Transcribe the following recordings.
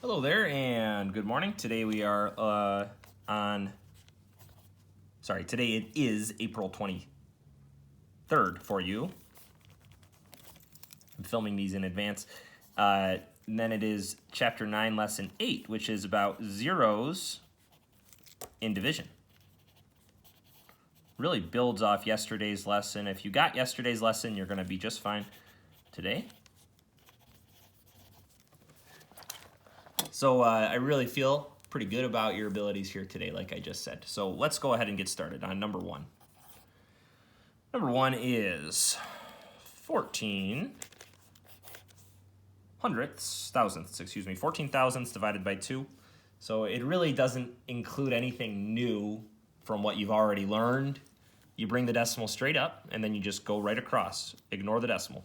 Hello there and good morning. Today we are today it is April 23rd for you. I'm filming these in advance. And then it is chapter 9, lesson 8, which is about zeros in division. Really builds off yesterday's lesson. If you got yesterday's lesson, you're going to be just fine today. So I really feel pretty good about your abilities here today, like I just said. So let's go ahead and get started on number one. Number one is 14 thousandths divided by 2. So it really doesn't include anything new from what you've already learned. You bring the decimal straight up, and then you just go right across. Ignore the decimal.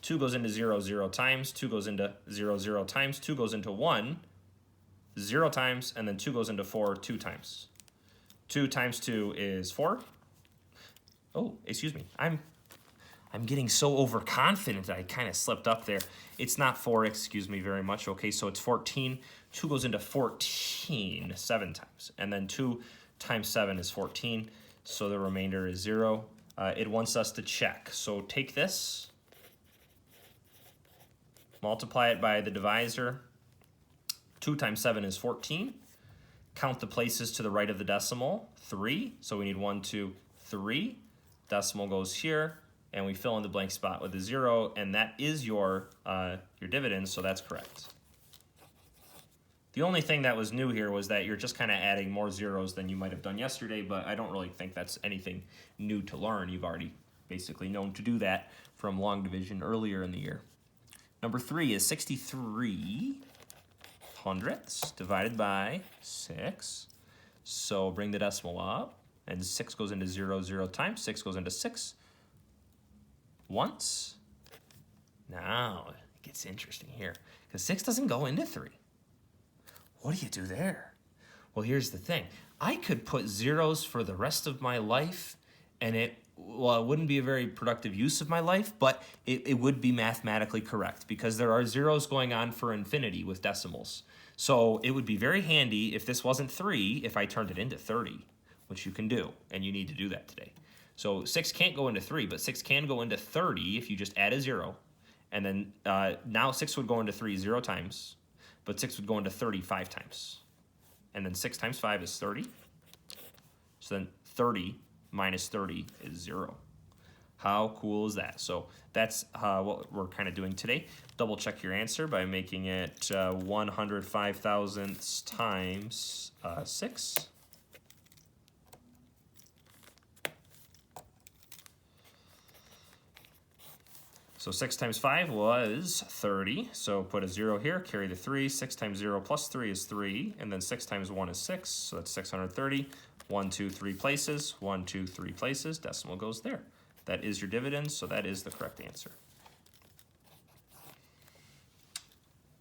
2 goes into 0, 0 times. 2 goes into 0, 0 times. 2 goes into 1, 0 times. And then 2 goes into 4, 2 times. 2 times 2 is 4. Oh, excuse me. I'm getting so overconfident that I kind of slipped up there. It's not 4, excuse me very much. Okay, so it's 14. 2 goes into 14 7 times. And then 2 times 7 is 14. So the remainder is 0. It wants us to check. So take this, multiply it by the divisor. 2 times 7 is 14. Count the places to the right of the decimal, 3. So we need 1, 2, 3. Decimal goes here, and we fill in the blank spot with a 0, and that is your dividend, so that's correct. The only thing that was new here was that you're just kind of adding more zeros than you might have done yesterday, but I don't really think that's anything new to learn. You've already basically known to do that from long division earlier in the year. Number 3 is 63 hundredths divided by 6. So bring the decimal up, and 6 goes into 0, 0 times. 6 goes into 6 once. Now it gets interesting here, because 6 doesn't go into 3. What do you do there? Well, here's the thing. I could put zeros for the rest of my life, and it wouldn't be a very productive use of my life, but it would be mathematically correct, because there are zeros going on for infinity with decimals. So it would be very handy if this wasn't 3, if I turned it into 30, which you can do, and you need to do that today. So 6 can't go into 3, but 6 can go into 30 if you just add a 0. And then now 6 would go into 3 0 times, but 6 would go into 30 5 times. And then 6 times 5 is 30. So then 30 minus 30 is 0. How cool is that? So that's what we're kind of doing today. Double check your answer by making it 105 thousandths times 6. So 6 times 5 was 30. So put a 0 here, carry the 3. 6 times 0 plus 3 is 3. And then 6 times 1 is 6. So that's 630. 1, 2, 3 places. 1, 2, 3 places. Decimal goes there. That is your dividend, so that is the correct answer.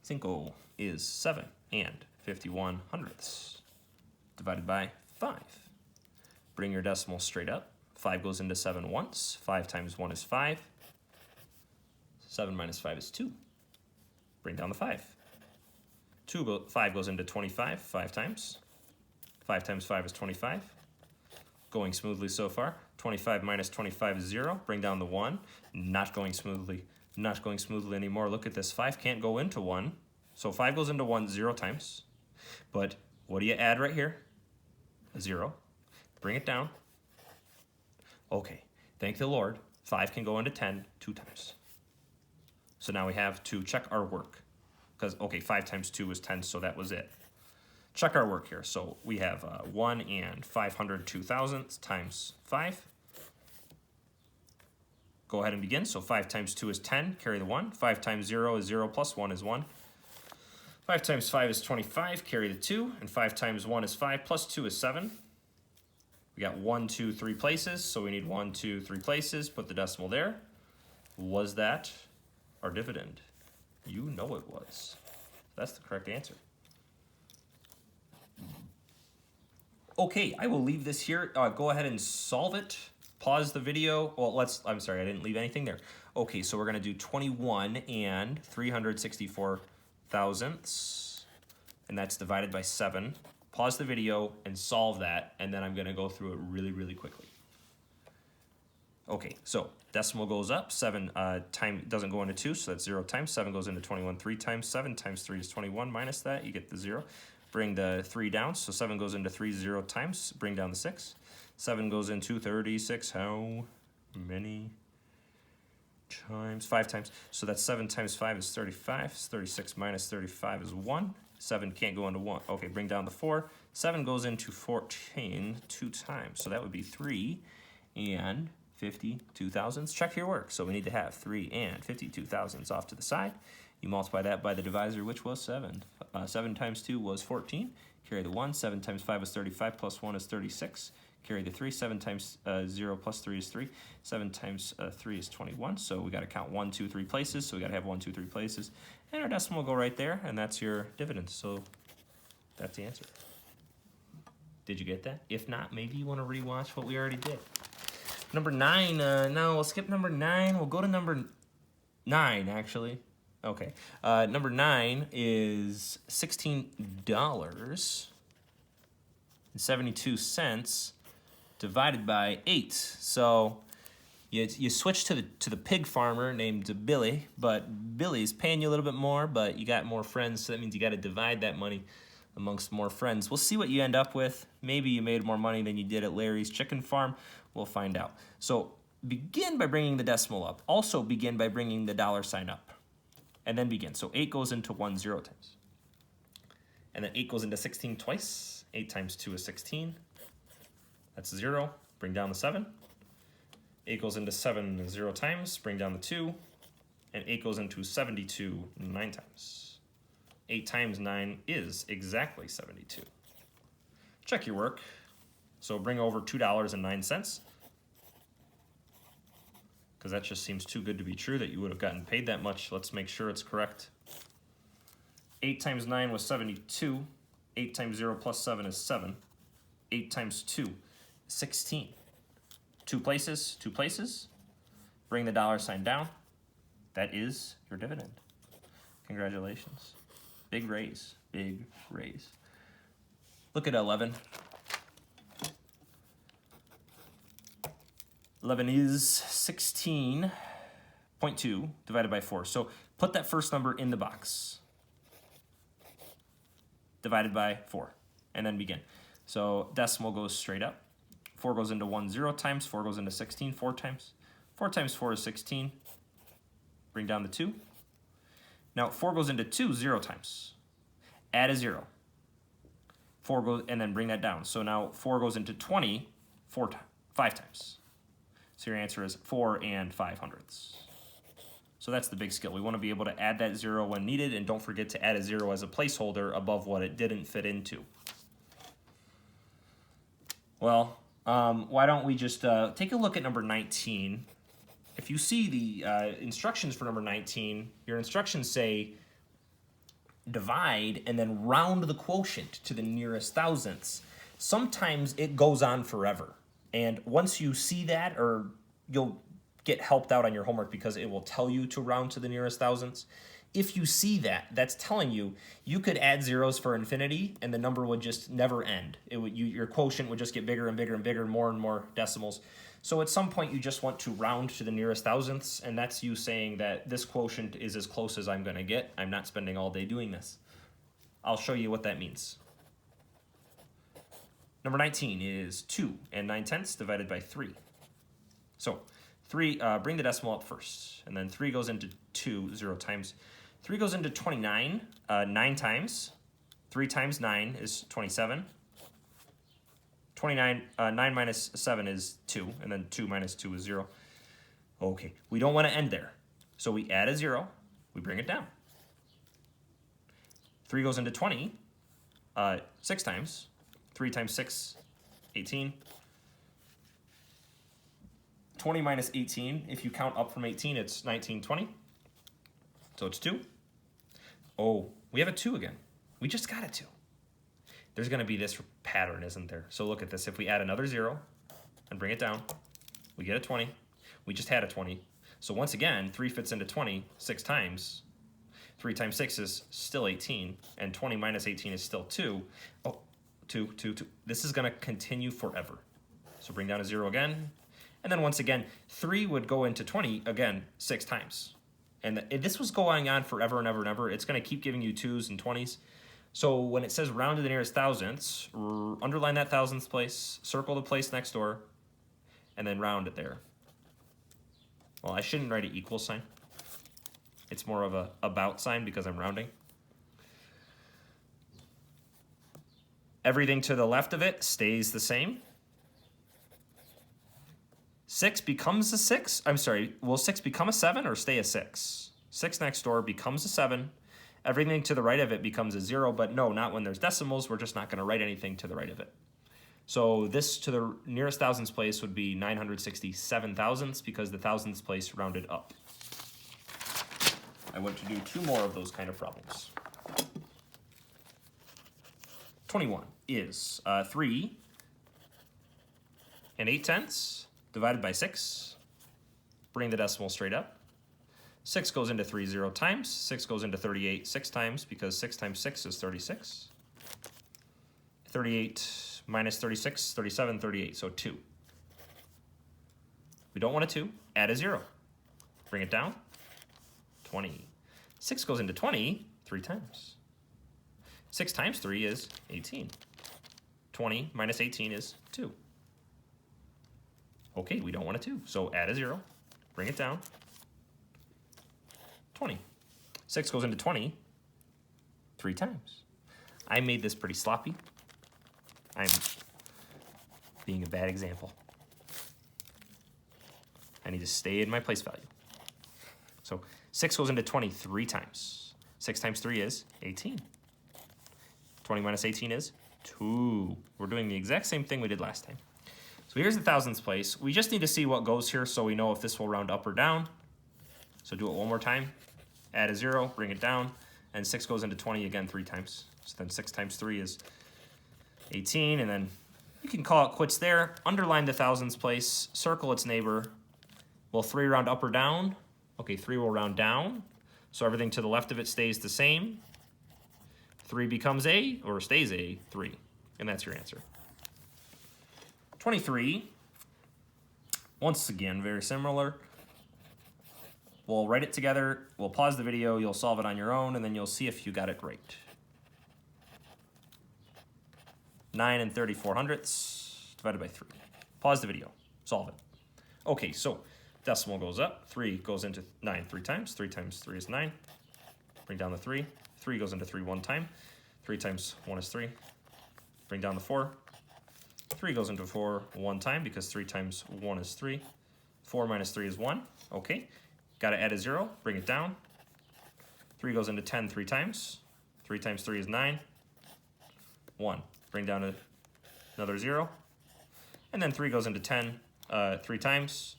5 is 7 and 51 hundredths divided by 5. Bring your decimal straight up. 5 goes into 7 once. 5 times 1 is 5. 7 minus 5 is 2. Bring down the 5. 5 goes into 25 5 times. 5 times 5 is 25. Going smoothly so far. 25 minus 25 is 0. Bring down the 1. Not going smoothly. Not going smoothly anymore. Look at this. 5 can't go into 1. So 5 goes into 1 0 times. But what do you add right here? A 0. Bring it down. Okay. Thank the Lord. 5 can go into 10 2 times. So now we have to check our work. Because, okay, 5 times 2 is 10, so that was it. Check our work here. So we have 1 and 502 thousandths times 5. Go ahead and begin. So 5 times 2 is 10. Carry the 1. 5 times 0 is 0 plus 1 is 1. 5 times 5 is 25. Carry the 2. And 5 times 1 is 5 plus 2 is 7. We got 1, 2, 3 places. So we need 1, 2, 3 places. Put the decimal there. Was that our dividend? You know it was. That's the correct answer. Okay, I will leave this here. Go ahead and solve it. Pause the video. Well, I'm sorry, I didn't leave anything there. Okay, so we're going to do 21 and 364 thousandths and that's divided by 7. Pause the video and solve that, and then I'm going to go through it really, really quickly. Okay, so decimal goes up, 7 time doesn't go into 2, so that's 0 times. 7 goes into 21 3 times. 7 times 3 is 21, minus that, you get the 0. Bring the 3 down, so 7 goes into 3 0 times, bring down the 6. 7 goes into 36, how many times? 5 times. So that's 7 times 5 is 35, 36 minus 35 is 1. 7 can't go into 1. Okay, bring down the 4. 7 goes into 14 2 times, so that would be 3 and 52 thousandths. Check your work. So we need to have 3 and 52 thousandths off to the side. You multiply that by the divisor, which was 7. 7 times 2 was 14. Carry the 1. 7 times 5 is 35, plus 1 is 36. Carry the 3. 7 times 0 plus 3 is 3. 7 times 3 is 21. So we got to count 1, 2, 3 places. So we got to have 1, 2, 3 places. And our decimal will go right there, and that's your dividend. So that's the answer. Did you get that? If not, maybe you want to rewatch what we already did. Number 9, no, we'll skip number 9. We'll go to number 9, actually. Okay. Number 9 is $16.72 divided by 8. So you switch to the pig farmer named Billy, but Billy's paying you a little bit more, but you got more friends, so that means you got to divide that money amongst more friends. We'll see what you end up with. Maybe you made more money than you did at Larry's Chicken Farm. We'll find out. So begin by bringing the decimal up. Also begin by bringing the dollar sign up. And then begin. So 8 goes into 1 0 times. And then 8 goes into 16 twice. 8 times 2 is 16. That's 0. Bring down the 7. 8 goes into 7 0 times. Bring down the 2. And 8 goes into 72 9 times. 8 times 9 is exactly 72. Check your work. So bring over $2.09. Because that just seems too good to be true that you would have gotten paid that much. Let's make sure it's correct. 8 times 9 was 72. 8 times 0 plus 7 is 7. 8 times 2 is 16. 2 places, 2 places. Bring the dollar sign down. That is your dividend. Congratulations. Big raise, big raise. Look at 11. 11 is 16.2 divided by 4. So put that first number in the box. Divided by 4. And then begin. So decimal goes straight up. 4 goes into 1 0 times. 4 goes into 16 4 times. 4 times 4 is 16. Bring down the 2. Now 4 goes into 2 0 times. Add a 0. 4 goes, and then bring that down. So now 4 goes into 20 5 times. So your answer is 4 and 5/100ths. So that's the big skill. We want to be able to add that 0 when needed, and don't forget to add a 0 as a placeholder above what it didn't fit into. Well, why don't we just take a look at number 19. If you see the instructions for number 19, your instructions say divide and then round the quotient to the nearest thousandths. Sometimes it goes on forever. And once you see that, or you'll get helped out on your homework because it will tell you to round to the nearest thousandths. If you see that, that's telling you you could add zeros for infinity and the number would just never end. Your quotient would just get bigger and bigger and bigger, more and more decimals. So at some point you just want to round to the nearest thousandths, and that's you saying that this quotient is as close as I'm going to get. I'm not spending all day doing this. I'll show you what that means. Number 19 is 2 and 9/10 divided by 3. So 3, bring the decimal up first, and then 3 goes into 2 0 times. 3 goes into 29 9 times. 3 times 9 is 27. 9 minus 7 is 2, and then 2 minus 2 is 0. Okay, we don't want to end there. So we add a 0, we bring it down. 3 goes into 20 6 times. 3 times 6, 18. 20 minus 18, if you count up from 18, it's 1920. So it's 2. Oh, we have a 2 again. We just got a 2. There's going to be this pattern, isn't there? So look at this. If we add another 0 and bring it down, we get a 20. We just had a 20. So once again, 3 fits into 20 6 times. 3 times 6 is still 18, and 20 minus 18 is still 2. Oh, 2, 2, 2. This is going to continue forever. So bring down a 0 again. And then once again, 3 would go into 20 again 6 times. And this was going on forever and ever and ever. It's going to keep giving you 2s and 20s. So when it says round to the nearest thousandths, underline that thousandths place, circle the place next door, and then round it there. Well, I shouldn't write an equal sign. It's more of a about sign because I'm rounding. Everything to the left of it stays the same. 6 becomes a 6. I'm sorry, will 6 become a 7 or stay a 6? 6 next door becomes a 7. Everything to the right of it becomes a 0, but no, not when there's decimals. We're just not going to write anything to the right of it. So this to the nearest thousandths place would be 967 thousandths because the thousandths place rounded up. I want to do 2 more of those kind of problems. 21 is 3 and 8/10 divided by 6. Bring the decimal straight up. 6 goes into 3 0 times. 6 goes into 38 6 times because 6 times 6 is 36. 38 minus 36, 37, 38, so 2. We don't want a 2. Add a 0. Bring it down. 20. 6 goes into 20 3 times. 6 times 3 is 18. 20 minus 18 is 2. Okay, we don't want a 2, so add a 0. Bring it down. 20. 6 goes into 20 3 times. I made this pretty sloppy. I'm being a bad example. I need to stay in my place value. So 6 goes into 20 3 times. 6 times 3 is 18. 20 minus 18 is 2. We're doing the exact same thing we did last time. So here's the thousandths place. We just need to see what goes here so we know if this will round up or down. So do it one more time. Add a 0, bring it down, and 6 goes into 20 again 3 times. So then 6 times 3 is 18, and then you can call it quits there. Underline the thousandths place, circle its neighbor. Will 3 round up or down? Okay, 3 will round down. So everything to the left of it stays the same. 3 becomes a, or stays a, 3. And that's your answer. 23, once again, very similar. We'll write it together, we'll pause the video, you'll solve it on your own, and then you'll see if you got it right. 9 and 34/100 divided by 3. Pause the video, solve it. Okay, so decimal goes up, 3 goes into 9 3 times, 3 times 3 is 9. Bring down the 3, 3 goes into 3 1 time, 3 times 1 is 3. Bring down the 4, 3 goes into 4 1 time because 3 times 1 is 3. 4 minus 3 is 1, okay. Got to add a 0, bring it down. 3 goes into 10 3 times. 3 times 3 is 9. 1. Bring down another 0. And then 3 goes into 10 3 times.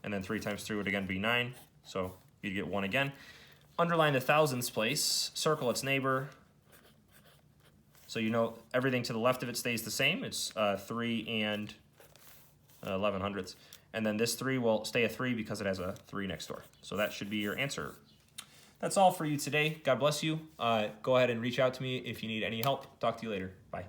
And then 3 times 3 would again be 9. So you'd get 1 again. Underline the thousandths place. Circle its neighbor. So you know everything to the left of it stays the same. It's 3 and 11/100. And then this 3 will stay a 3 because it has a 3 next door. So that should be your answer. That's all for you today. God bless you. Go ahead and reach out to me if you need any help. Talk to you later. Bye.